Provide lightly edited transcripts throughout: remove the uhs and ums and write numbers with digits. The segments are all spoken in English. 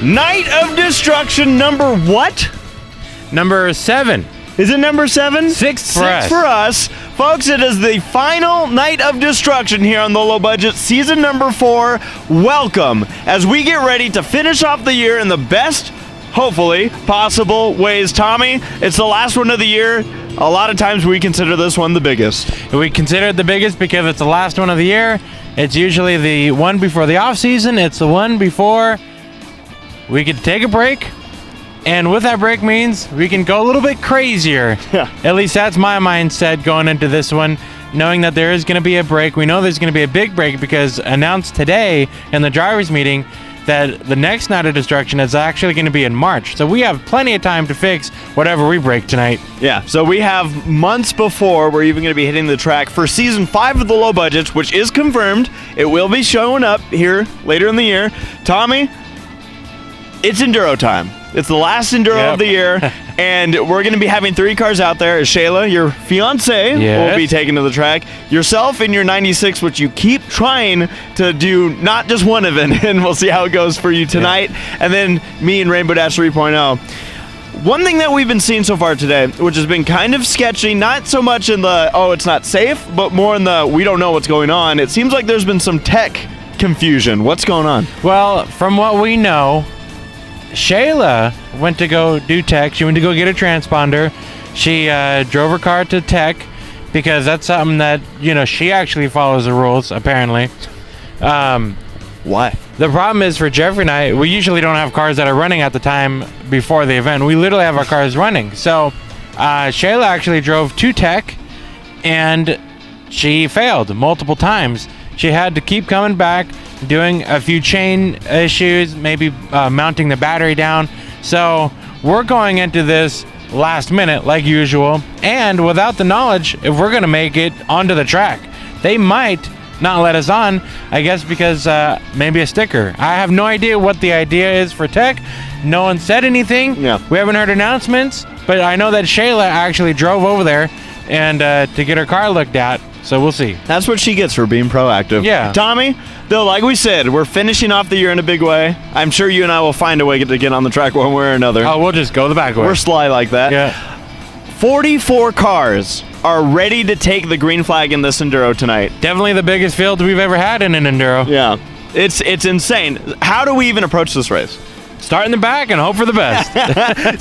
Night of Destruction number what? Number 7. Is it number 7? 6 for 6 us. for us. Folks, it is the final Night of Destruction here on the Low Budget, season number 4. Welcome as we get ready to finish off the year in the best, hopefully, possible ways. Tommy, it's the last one of the year. A lot of times we consider this one the biggest. We consider it the biggest because it's the last one of the year. It's usually the one before the off season. It's the one before we could take a break. And with that break means we can go a little bit crazier. Yeah. At least that's my mindset going into this one, knowing that there is going to be a break. We know there's going to be a big break because announced today in the drivers' meeting that the next Night of Destruction is actually going to be in March. So we have plenty of time to fix whatever we break tonight. Yeah, so we have months before we're even going to be hitting the track for Season 5 of the Low Budgets, which is confirmed. It will be showing up here later in the year. Tommy, it's Enduro time. It's the last Enduro of the year, and we're going to be having 3 cars out there. Shayla, your fiance, will be taken to the track. Yourself in your 96, which you keep trying to do not just one event, and we'll see how it goes for you tonight. Yeah. And then me and Rainbow Dash 3.0. One thing that we've been seeing so far today, which has been kind of sketchy, not so much in the, oh, it's not safe, but more in the, we don't know what's going on. It seems like there's been some tech confusion. What's going on? Well, from what we know, Shayla went to go do tech. She went to go get a transponder. She drove her car to tech because that's something that, you know, she actually follows the rules, apparently. Why? The problem is for Jeffrey and I, we usually don't have cars that are running at the time before the event. We literally have our cars running. So Shayla actually drove to tech and she failed multiple times. She had to keep coming back, doing a few chain issues, maybe mounting the battery down. So we're going into this last minute like usual, and without the knowledge if we're going to make it onto the track. They might not let us on, I guess because maybe a sticker. I have no idea what the idea is for tech. No one said anything. Yeah. We haven't heard announcements, but I know that Shayla actually drove over there and to get her car looked at. So we'll see. That's what she gets for being proactive. Yeah. Tommy, though, like we said, we're finishing off the year in a big way. I'm sure you and I will find a way to get on the track one way or another. Oh, we'll just go the back way. We're sly like that. Yeah. 44 cars are ready to take the green flag in this Enduro tonight. Definitely the biggest field we've ever had in an Enduro. Yeah. It's insane. How do we even approach this race? Start in the back and hope for the best.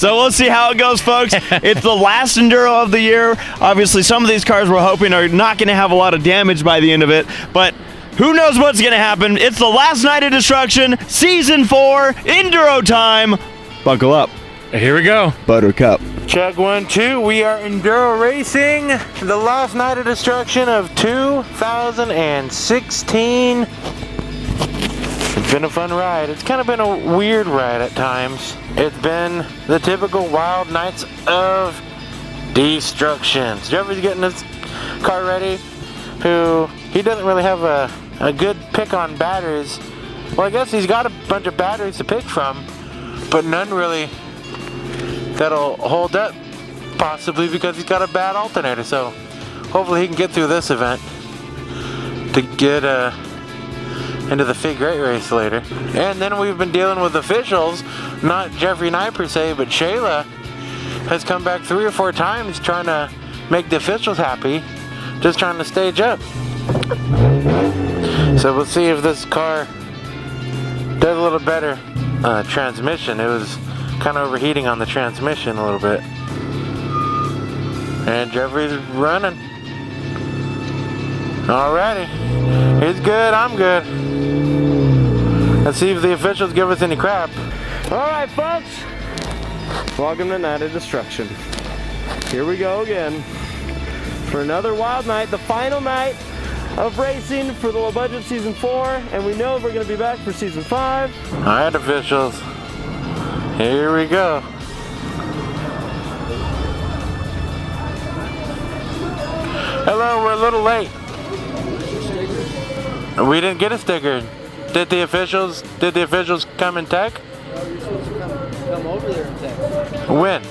So we'll see how it goes, folks. It's the last Enduro of the year. Obviously, some of these cars we're hoping are not going to have a lot of damage by the end of it, but who knows what's going to happen. It's the last Night of Destruction, Season 4, Enduro time. Buckle up. Here we go. Buttercup. Check 1, 2. We are Enduro racing the last Night of Destruction of 2016. It's been a fun ride. It's kind of been a weird ride at times. It's been the typical wild nights of destruction. Jeffrey's getting his car ready, he doesn't really have a good pick on batteries. Well, I guess he's got a bunch of batteries to pick from, but none really that'll hold up, possibly because he's got a bad alternator. So hopefully he can get through this event to get into the figure 8 race later. And then we've been dealing with officials, not Jeffrey and I per se, but Shayla has come back 3 or 4 times trying to make the officials happy, just trying to stage up. So we'll see if this car does a little better. Transmission, it was kind of overheating on the transmission a little bit. And Jeffrey's running. Alrighty. He's good, I'm good. Let's see if the officials give us any crap. Alright, folks. Welcome to Night of Destruction. Here we go again for another wild night, the final night of racing for the Low Budget Season 4, and we know we're going to be back for Season 5. Alright, officials. Here we go. Hello, we're a little late. We didn't get a sticker. Did the officials come and tech? No, you're supposed to come over there and tech. When?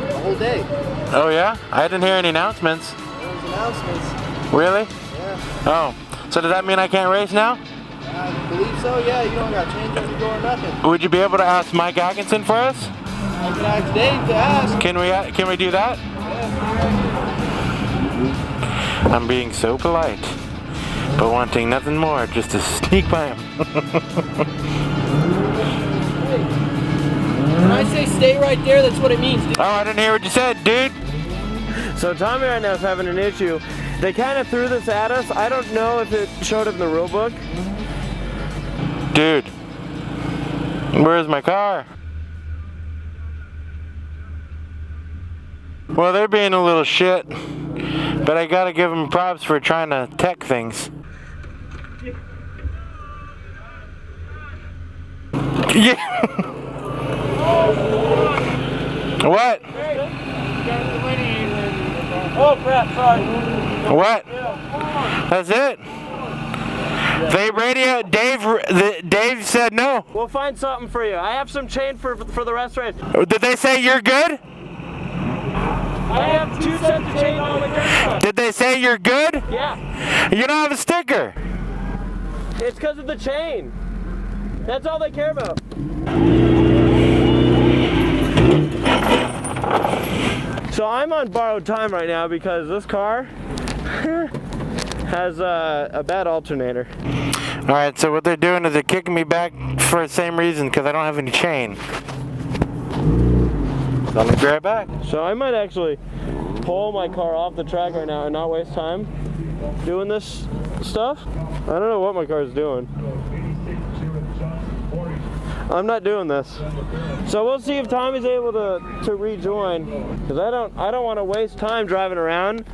The whole day. Oh yeah? I didn't hear any announcements. There was announcements. Really? Yeah. Oh. So does that mean I can't race now? I I believe so, yeah. You don't got change on the door or nothing. Would you be able to ask Mike Atkinson for us? I can ask Dave to ask. Can we do that? Yeah. I'm being so polite, but wanting nothing more just to sneak by him. When I say stay right there, that's what it means, dude. Oh, I didn't hear what you said, dude. So Tommy right now is having an issue. They kind of threw this at us. I don't know if it showed up in the rule book. Dude, where's my car? Well, they're being a little shit, but I gotta give them props for trying to tech things. Yeah. What? Oh crap, sorry. What? That's it? They radio. Dave said no. We'll find something for you. I have some chain for the rest race. Did they say you're good? I have 2 sets of chain on my car. Did they say you're good? Yeah. You don't have a sticker. It's because of the chain. That's all they care about. So I'm on borrowed time right now because this car has a bad alternator. All right, so what they're doing is they're kicking me back for the same reason, because I don't have any chain. So let me grab back. So I might actually pull my car off the track right now and not waste time doing this stuff. I don't know what my car's doing. I'm not doing this. So we'll see if Tommy's able to rejoin, because I don't want to waste time driving around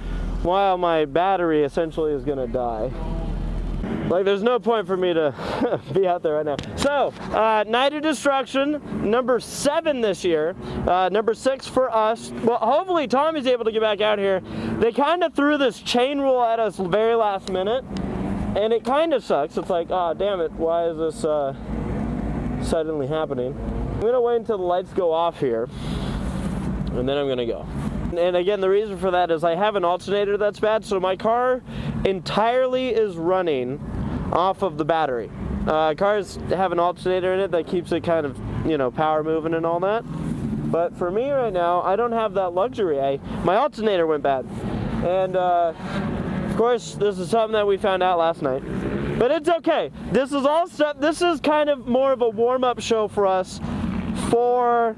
while my battery essentially is gonna die. Like, there's no point for me to be out there right now. So, Night of Destruction, number 7 this year, number 6 for us. Well, hopefully Tommy's able to get back out here. They kind of threw this chain rule at us very last minute, and it kind of sucks. It's like, oh, damn it, why is this suddenly happening? I'm gonna wait until the lights go off here, and then I'm gonna go. And again, the reason for that is I have an alternator that's bad, so my car entirely is running off of the battery. Cars have an alternator in it that keeps it kind of, you know, power moving and all that. But for me right now, I don't have that luxury. My alternator went bad. And of course, this is something that we found out last night. But it's okay. This is all stuff. This is kind of more of a warm-up show for us for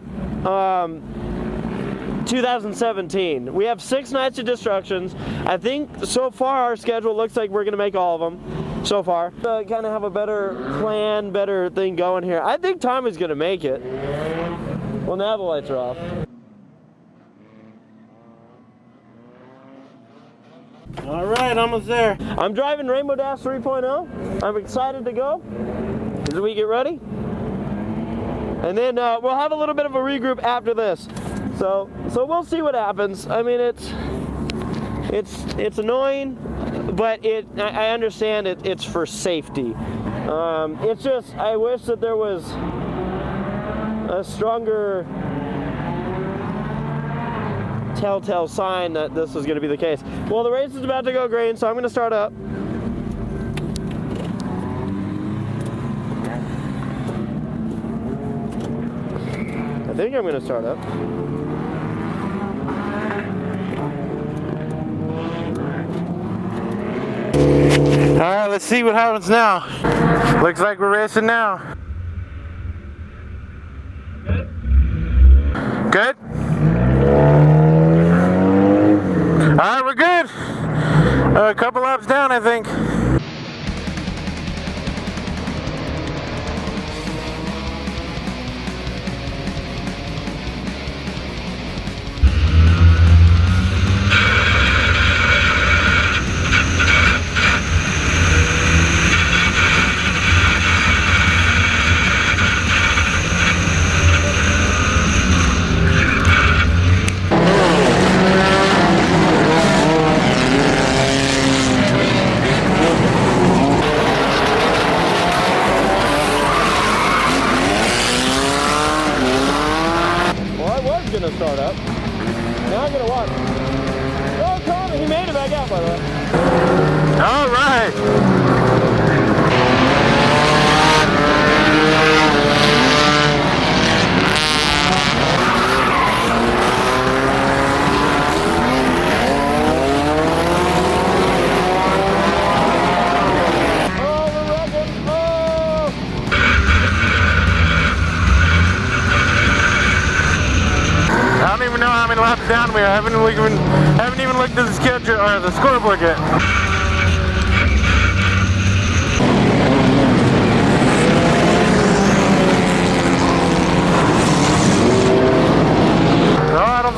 2017. We have 6 nights of destructions. I think so far our schedule looks like we're gonna make all of them so far. Kind of have a better plan, better thing going here. I think Tommy's gonna make it. Well, now the lights are off. All right, almost there. I'm driving Rainbow Dash 3.0. I'm excited to go as we get ready. And then we'll have a little bit of a regroup after this. So we'll see what happens. I mean, it's annoying, but I understand it's for safety. It's just, I wish that there was a stronger telltale sign that this was going to be the case. Well, the race is about to go green, so I'm going to start up. I think I'm going to start up. All right, let's see what happens now. Looks like we're racing now. Good? All right, we're good. A couple laps down, I think. front of me. I haven't even looked at the schedule or the scoreboard yet. No, I don't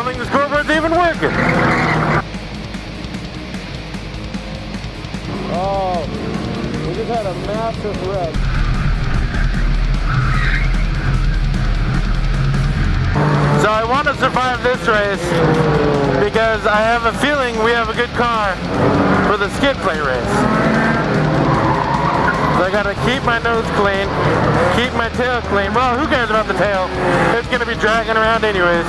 think the scoreboard's even working. Oh, we just had a massive wreck. So I want to survive this race because I have a feeling we have a good car for the skid plate race. So I gotta keep my nose clean, keep my tail clean. Well, who cares about the tail? It's gonna be dragging around anyways.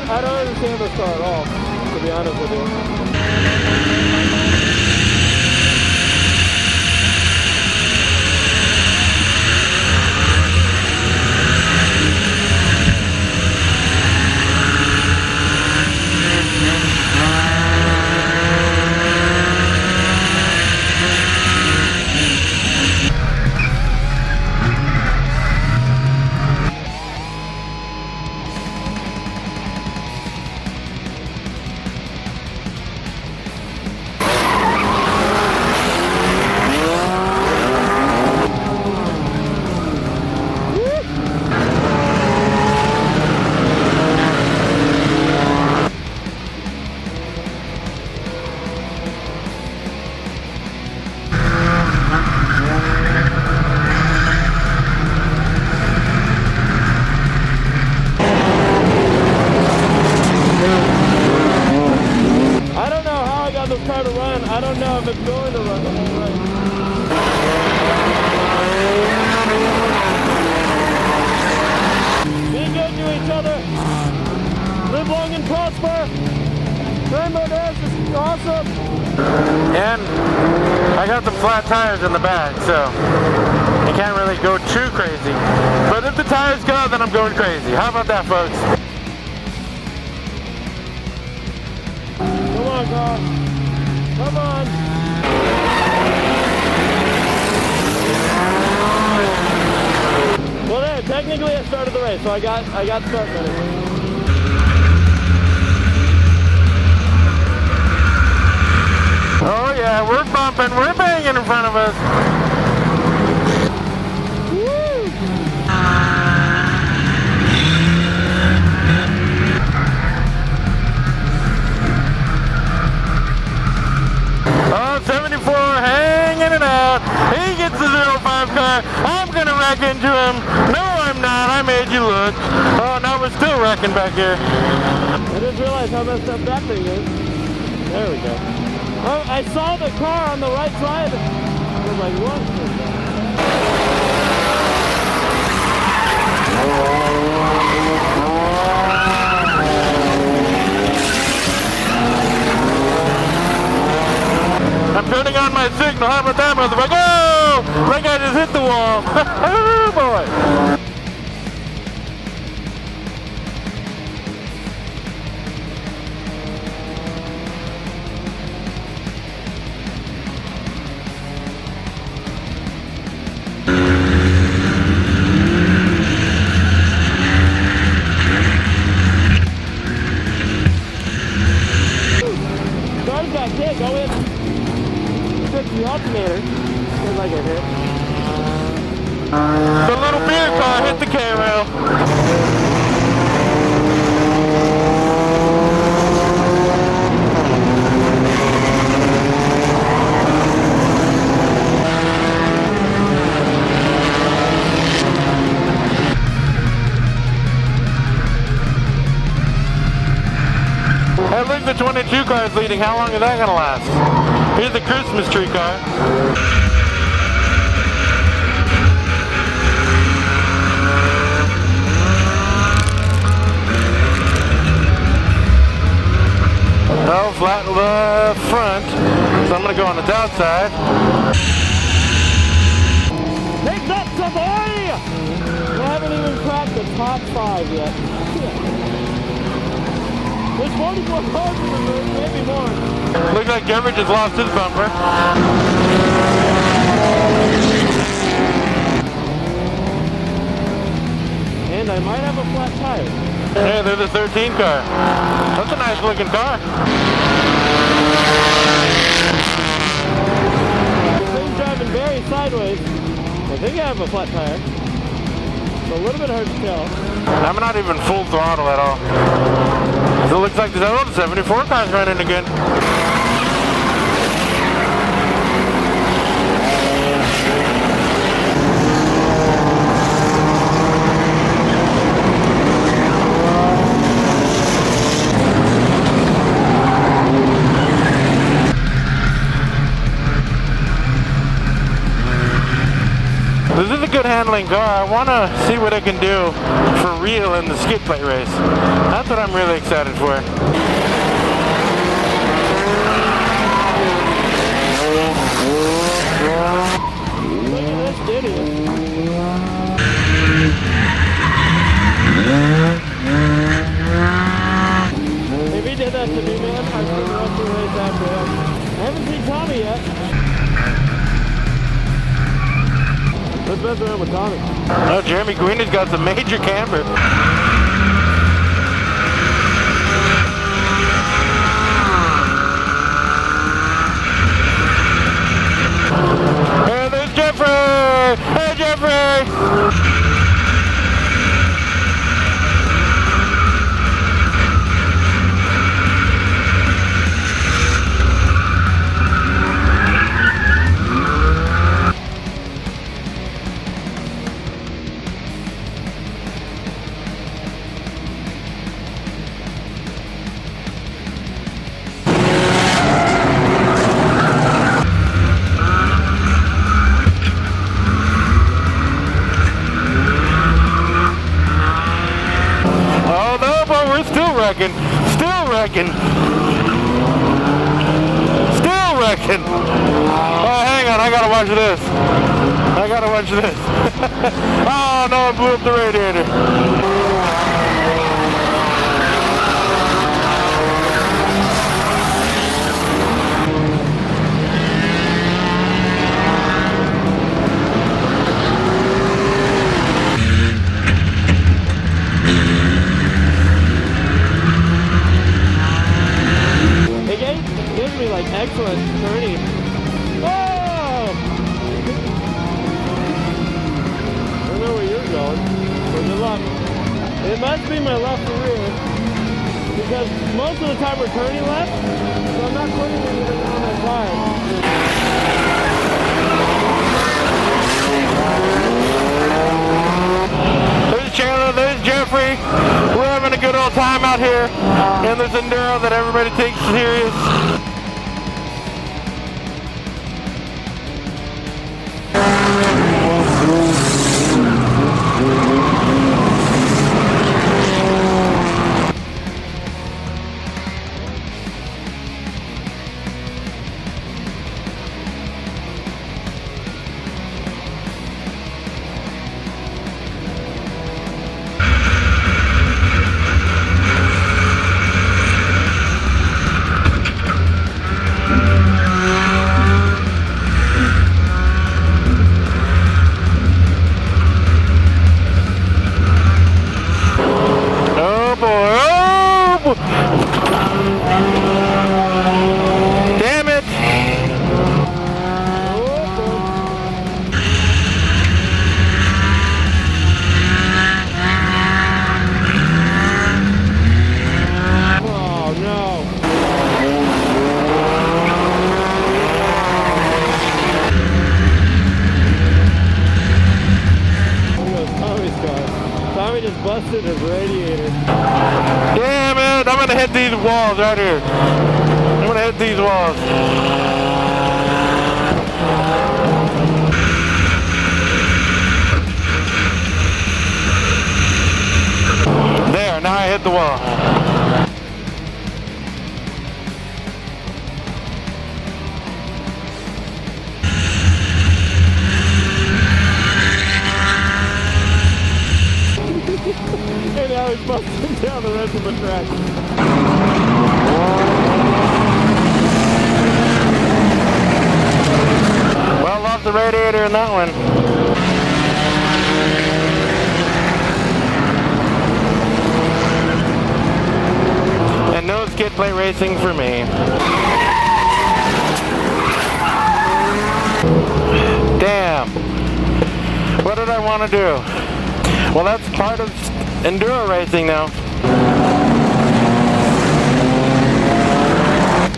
I don't understand this car at all, to be honest with you. Car to run. I don't know if it's going to run the whole race. Be good to each other. Live long and prosper. Rainbow Dash is awesome. And I got the flat tires in the back, so you can't really go too crazy. But if the tires go, then I'm going crazy. How about that, folks? Come on, car. Come on. Well, there. Technically, I started the race, so I got start minutes. Oh yeah, we're bumping, we're banging in front of us. Woo! Oh, 74 hanging it out. He gets the 05 car. I'm gonna wreck into him. No, I'm not. I made you look. Oh, now we're still wrecking back here. I just realized how messed up that thing is. There we go. Oh, I saw the car on the right side. I was like, what is that? I'm turning on my signal. How about that, motherfucker? Oh! That guy just hit the wall. Oh, boy. Started back there, go in. Fix the alternator. Feels like it hit. The little beer car hit the K-rail. At least the 22 car is leading. How long is that gonna last? Here's the Christmas tree car. No, flat front, so I'm gonna go on the outside. Take that, Savoy! We haven't even cracked the top 5 yet. We There's 44 cars in the room, maybe more. Looks like Jeffrey just lost his bumper. And I might have a flat tire. Hey, there's a 13 car. That's a nice looking car. Thing's driving very sideways. I think I have a flat tire. It's a little bit hard to tell. I'm not even full throttle at all. So it looks like the old 74 car's running again. This is a good handling car. I want to see what it can do for real in the skid plate race. That's what I'm really excited for. Look at this idiot. If he did that to me, man, I'd put the rest of the race after him. I haven't seen Tommy yet. Let's mess around with Tommy. Oh, Jeremy Queen has got some major camber. Hey, there's Jeffrey! Hey, Jeffrey! Still wrecking. Oh, hang on, I gotta watch this. Oh no, I blew up the radiator. Like excellent turning. Oh! I don't know where you're going, but good luck. It must be my left rear because most of the time we're turning left, so I'm not putting anything on my side. There's Chandler, there's Jeffrey. We're having a good old time out here in this Enduro that everybody takes serious. Damn it! Oh no! Here goes Tommy's car. Tommy just busted his radiator. Damn it! I'm gonna hit these walls right here. I'm gonna hit these walls. There, now I hit the wall. And now he's busting down the rest of the track. the radiator in that one. And no skid plate racing for me. Damn. What did I want to do? Well, that's part of enduro racing now.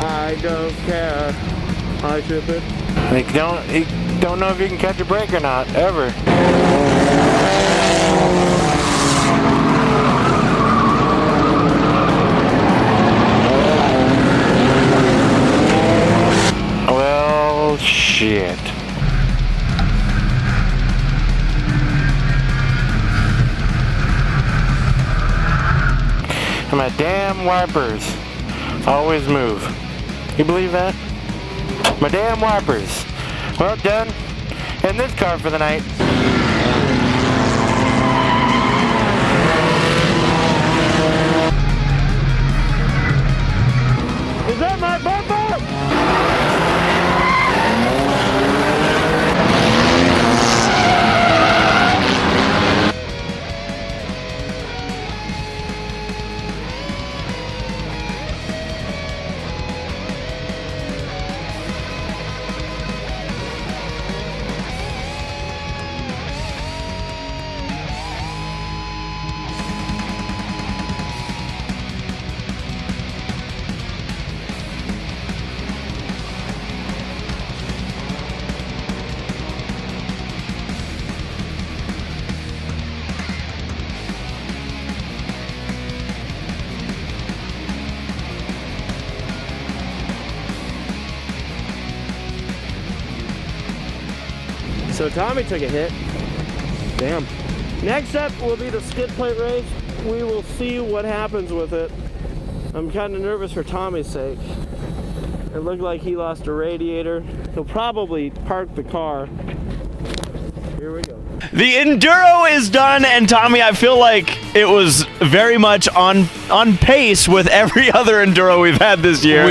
I don't care. I ship it. You don't know if you can catch a break or not, ever. Well, shit. And my damn wipers always move. You believe that? My damn wipers. Well, done in this car for the night. Is that my bumper? So Tommy took a hit. Damn. Next up will be the skid plate race. We will see what happens with it. I'm kind of nervous for Tommy's sake. It looked like he lost a radiator. He'll probably park the car. Here we go. The Enduro is done, and Tommy, I feel like it was very much on pace with every other Enduro we've had this year.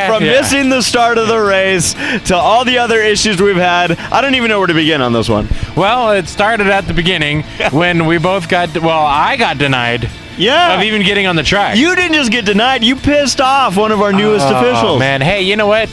From missing the start of the race to all the other issues we've had. I don't even know where to begin on this one. Well, it started at the beginning when we both got, I got denied. Yeah. Of even getting on the track. You didn't just get denied, you pissed off one of our newest officials. Man, hey, you know what?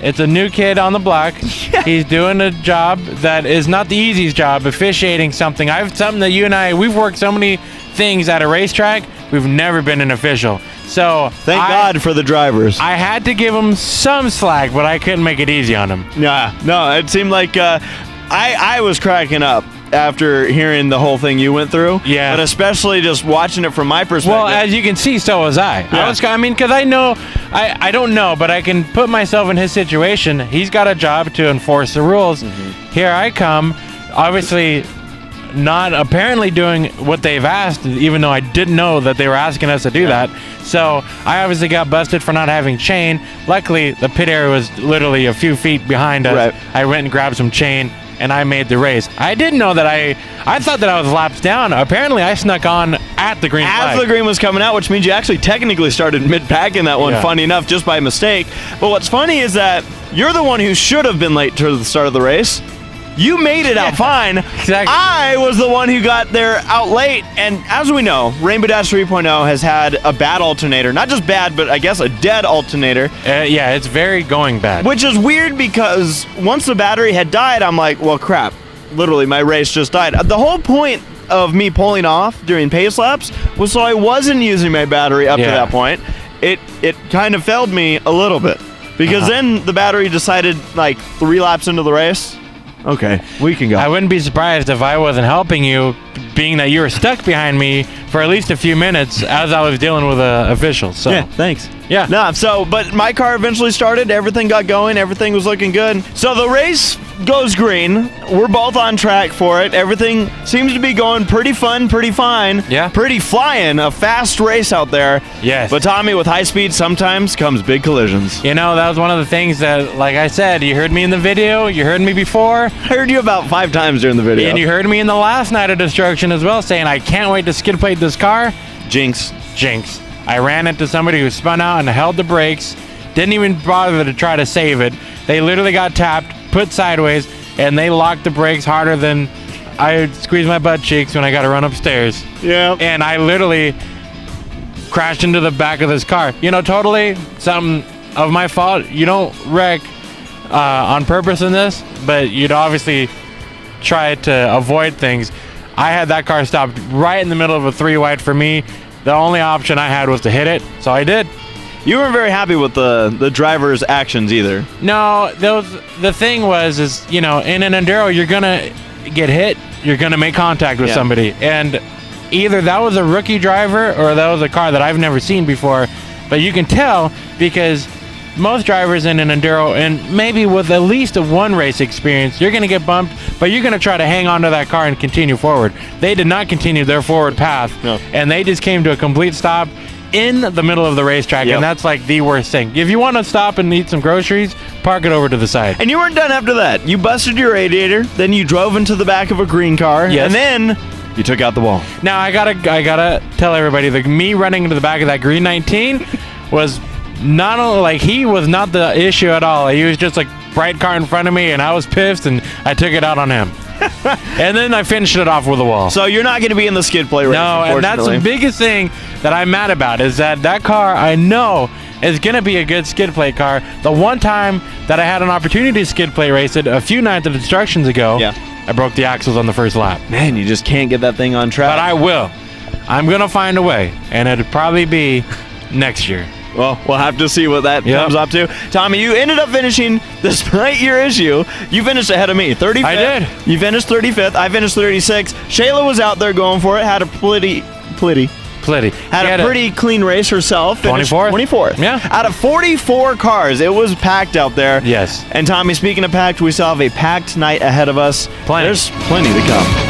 It's a new kid on the block. Yeah. He's doing a job that is not the easiest job, officiating something. Something that you and we've worked so many things at a racetrack, we've never been an official. So thank God for the drivers. I had to give him some slack, but I couldn't make it easy on him. Yeah, no, it seemed like I was cracking up after hearing the whole thing you went through. Yeah. But especially just watching it from my perspective. Well, as you can see, so was I. Yeah. Because I know, I don't know, but I can put myself in his situation. He's got a job to enforce the rules. Mm-hmm. Here I come, obviously not apparently doing what they've asked, even though I didn't know that they were asking us to do that. So I obviously got busted for not having chain. Luckily, the pit area was literally a few feet behind us. Right. I went and grabbed some chain, and I made the race. I didn't know that I thought that I was laps down. Apparently, I snuck on at the green flag. As the green was coming out, which means you actually technically started mid-pack in that one, funny enough, just by mistake. But what's funny is that you're the one who should have been late to the start of the race. You made it out fine. Exactly. I was the one who got there out late. And as we know, Rainbow Dash 3.0 has had a bad alternator. Not just bad, but I guess a dead alternator. Yeah, it's very going bad. Which is weird because once the battery had died, I'm like, well, crap. Literally, my race just died. The whole point of me pulling off during pace laps was so I wasn't using my battery up to that point. It kind of failed me a little bit. Because then the battery decided, like, 3 laps into the race, okay, we can go. I wouldn't be surprised if I wasn't helping you, being that you were stuck behind me for at least a few minutes as I was dealing with officials. So. Yeah, thanks. Yeah. No, but my car eventually started. Everything got going. Everything was looking good. So the race goes green. We're both on track for it. Everything seems to be going pretty fun, pretty fine. Yeah. Pretty flying. A fast race out there. Yes. But Tommy, with high speed, sometimes comes big collisions. You know, that was one of the things that, like I said, you heard me in the video. You heard me before. I heard you about 5 times during the video. And you heard me in the last night of destruction as well, saying I can't wait to skid plate this car. Jinx. I ran into somebody who spun out and held the brakes. Didn't even bother to try to save it. They literally got tapped, put sideways, and they locked the brakes harder than I squeezed my butt cheeks when I got to run upstairs. Yeah. And I literally crashed into the back of this car. You know, totally something of my fault. You don't wreck on purpose in this, but you'd obviously try to avoid things. I had that car stopped right in the middle of a 3-wide for me. The only option I had was to hit it, so I did. You weren't very happy with the driver's actions either. No, the thing was, you know, in an Enduro, you're going to get hit, you're going to make contact with somebody. And either that was a rookie driver or that was a car that I've never seen before. But you can tell because most drivers in an Enduro, and maybe with at least a one race experience, you're going to get bumped, but you're going to try to hang on to that car and continue forward. They did not continue their forward path, and they just came to a complete stop in the middle of the racetrack, and that's like the worst thing. If you want to stop and eat some groceries, park it over to the side. And you weren't done after that. You busted your radiator, then you drove into the back of a green car, and then you took out the wall. Now I gotta tell everybody that me running into the back of that green 19 was not only like he was not the issue at all. He was just like bright car in front of me, and I was pissed, and I took it out on him. And then I finished it off with a wall. So you're not going to be in the skid plate race. No, and that's the biggest thing that I'm mad about is that car I know is going to be a good skid plate car. The one time that I had an opportunity to skid plate race it a few nights of instructions ago, I broke the axles on the first lap. Man, you just can't get that thing on track. But I will. I'm going to find a way, and it'll probably be next year. Well, we'll have to see what that comes up to. Tommy, you ended up finishing, despite your issue, you finished ahead of me. 35th. I did. You finished 35th. I finished 36th. Shayla was out there going for it. Had a pretty clean race herself. 24th. 24th. Yeah. Out of 44 cars, it was packed out there. Yes. And Tommy, speaking of packed, we still have a packed night ahead of us. Plenty. There's plenty to come.